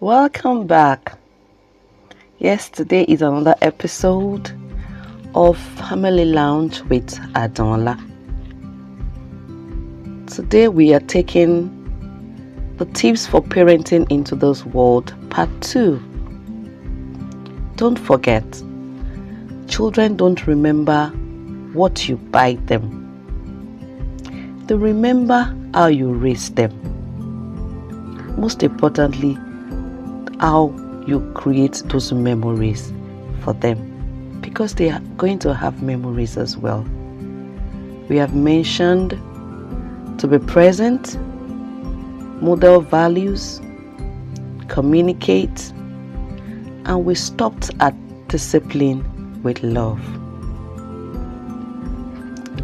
Welcome back. Yes, today is another episode of Family Lounge with Adunola. Today we are taking the tips for parenting into this world, part 2. Don't forget, children don't remember what you buy them. They remember how you raise them. Most importantly, how you create those memories for them, because they are going to have memories as well. We have mentioned to be present, model values, communicate, and we stopped at discipline with love.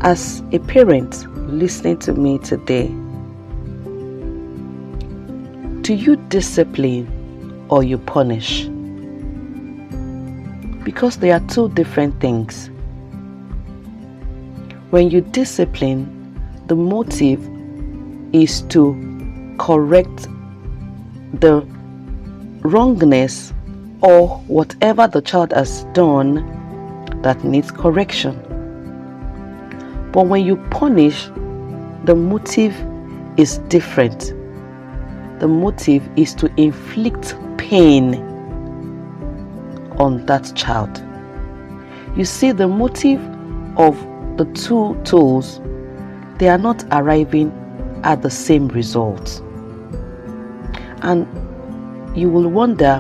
As a parent listening to me today, do you discipline or you punish? Because they are two different things. When you discipline, the motive is to correct the wrongness or whatever the child has done that needs correction. But when you punish, the motive is different. The motive is to inflict pain on that child. You see, the motive of the two tools, they are not arriving at the same result. And you will wonder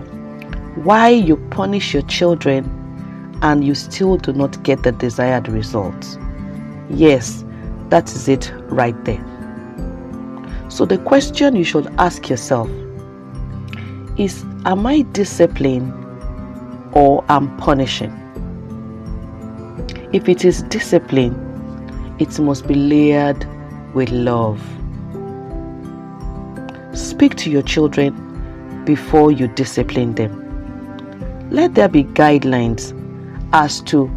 why you punish your children and you still do not get the desired results. Yes, that is it right there. So the question you should ask yourself is, am I disciplining or am punishing? If it is discipline, it must be layered with love. Speak to your children before you discipline them. Let there be guidelines as to,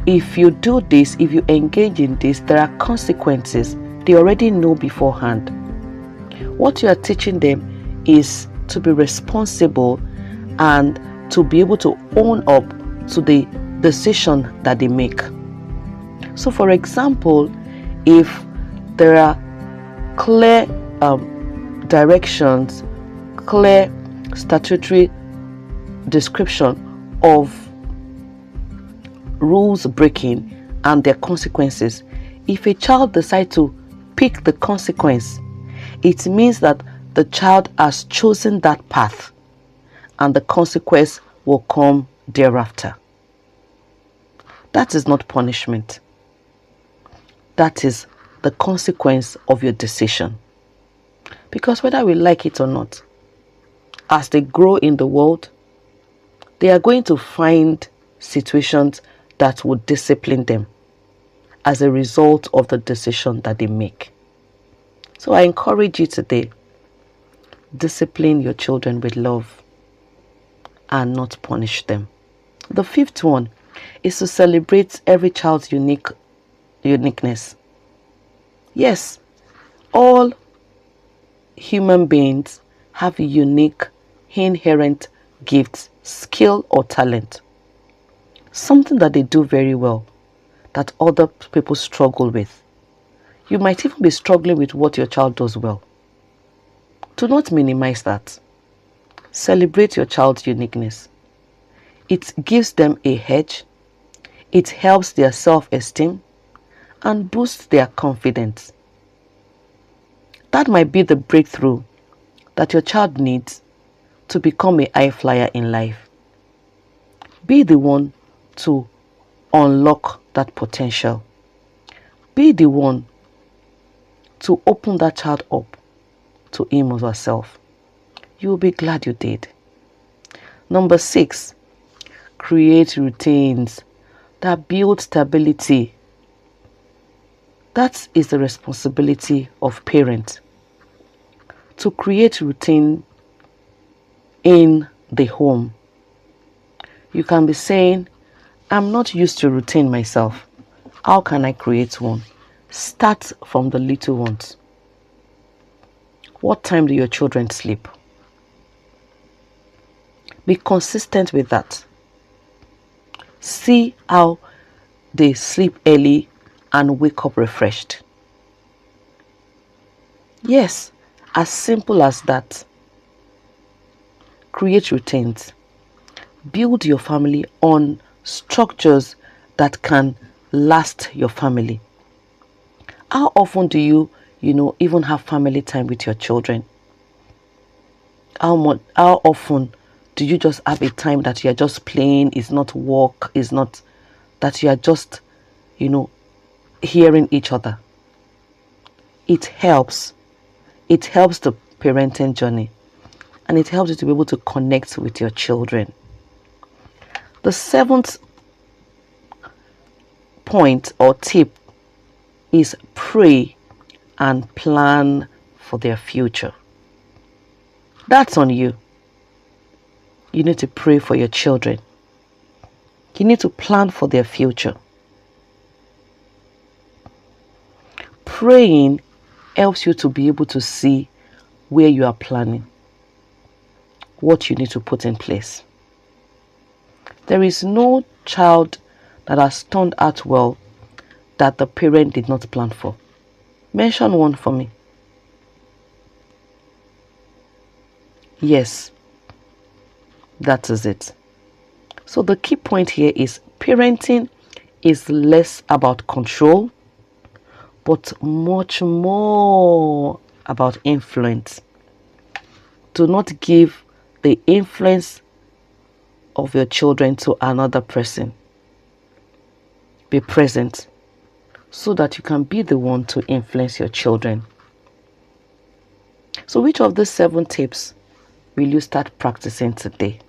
if you do this, if you engage in this, there are consequences. They already know beforehand. What you are teaching them is to be responsible and to be able to own up to the decision that they make. So for example, if there are clear directions, clear statutory description of rules breaking and their consequences, if a child decides to pick the consequence, it means that the child has chosen that path and the consequence will come thereafter. That is not punishment. That is the consequence of your decision. Because whether we like it or not, as they grow in the world, they are going to find situations that would discipline them as a result of the decision that they make. So I encourage you today, discipline your children with love and not punish them. The fifth one is to celebrate every child's uniqueness. Yes, all human beings have unique, inherent gifts, skill or talent. Something that they do very well that other people struggle with. You might even be struggling with what your child does well. Do not minimize that. Celebrate your child's uniqueness. It gives them a edge. It helps their self-esteem and boosts their confidence. That might be the breakthrough that your child needs to become a high flyer in life. Be the one to unlock that potential. Be the one to open that child up to him or herself. You will be glad you did. Number 6, create routines that build stability. That is the responsibility of parents, to create routine in the home. You can be saying, I'm not used to routine myself. How can I create one? Start from the little ones. What time do your children sleep? Be consistent with that. See how they sleep early and wake up refreshed. Yes, as simple as that. Create routines. Build your family on structures that can last your family. How often do you even have family time with your children? How often do you just have a time that you are just playing, is not work, is not that you are just, hearing each other? It helps. It helps the parenting journey, and it helps you to be able to connect with your children. The seventh point or tip is pray and plan for their future. That's on you. You need to pray for your children. You need to plan for their future. Praying helps you to be able to see where you are planning, what you need to put in place. There is no child that has turned out well that the parent did not plan for. Mention one for me. Yes, that is it. So the key point here is parenting is less about control, but much more about influence. Do not give the influence of your children to another person. Be present so that you can be the one to influence your children. So which of these 7 tips will you start practicing today?